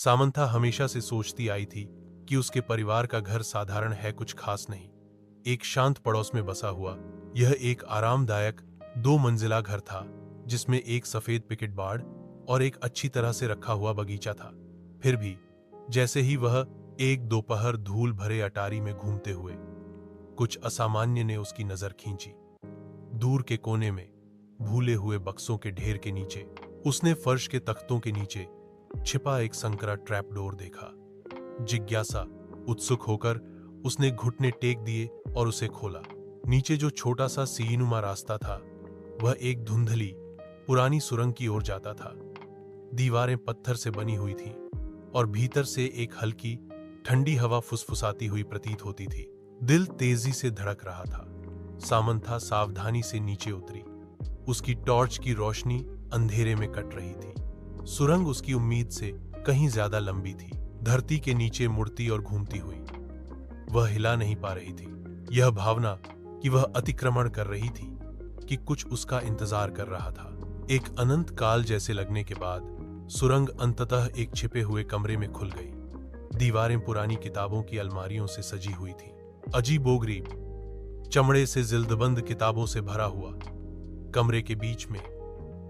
Samantha हमेशा से सोचती आई थी कि उसके परिवार का घर साधारण है, कुछ खास नहीं। एक शांत पड़ोस में बसा हुआ यह एक आरामदायक 2 मंजिला घर था, जिसमें एक सफेद पिकेट बाड़ और एक अच्छी तरह से रखा हुआ बगीचा था। फिर भी जैसे ही वह एक दोपहर धूल भरे अटारी में घूमते हुए, कुछ असामान्य ने उसकी नजर खींची। दूर के कोने में भूले हुए बक्सों के ढेर के नीचे उसने फर्श के तख्तों के नीचे छिपा एक संकरा ट्रैप डोर देखा। जिज्ञासा उत्सुक होकर उसने घुटने टेक दिए और उसे खोला। नीचे जो छोटा सा सीढ़ीनुमा रास्ता था, वह एक धुंधली पुरानी सुरंग की ओर जाता था। दीवारें पत्थर से बनी हुई थीं और भीतर से एक हल्की ठंडी हवा फुसफुसाती हुई प्रतीत होती थी। दिल तेजी से धड़क रहा था। सामंथा सावधानी से नीचे उतरी। उसकी टॉर्च की रोशनी अंधेरे में कट रही थी। सुरंग उसकी उम्मीद से कहीं ज्यादा लंबी थी, धरती के नीचे मुड़ती और घूमती हुई। वह हिला नहीं पा रही थी। यह भावना कि वह अतिक्रमण कर रही थी, कि कुछ उसका इंतजार कर रहा था। एक अनंत काल जैसे लगने के बाद सुरंग अंततः एक छिपे हुए कमरे में खुल गई। दीवारें पुरानी किताबों की अलमारियों से सजी हुई थीं। अजीबोगरीब चमड़े से जिल्दबंद किताबों से भरा हुआ कमरे के बीच में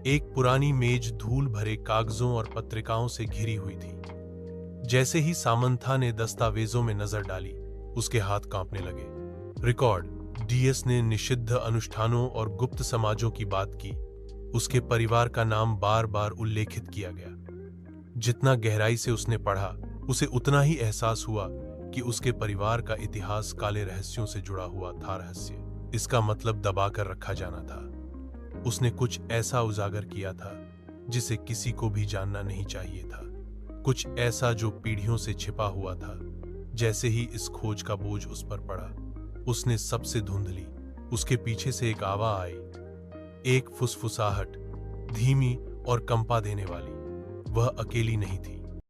एक पुरानी मेज धूल भरे कागजों और पत्रिकाओं से घिरी हुई थी। जैसे ही सामंथा ने दस्तावेजों में नजर डाली, उसके हाथ कांपने लगे। रिकॉर्ड डीएस ने निषिद्ध अनुष्ठानों और गुप्त समाजों की बात की। उसके परिवार का नाम बार बार उल्लेखित किया गया। जितना गहराई से उसने पढ़ा, उसे उतना ही एहसास हुआ कि उसके परिवार का इतिहास काले रहस्यों से जुड़ा हुआ था। रहस्य, इसका मतलब दबाकर रखा जाना था। उसने कुछ ऐसा उजागर किया था जिसे किसी को भी जानना नहीं चाहिए था। कुछ ऐसा जो पीढ़ियों से छिपा हुआ था। जैसे ही इस खोज का बोझ उस पर पड़ा, उसने सबसे धुंधली उसके पीछे से एक आवाज आई, एक फुसफुसाहट, धीमी और कंपा देने वाली। वह अकेली नहीं थी।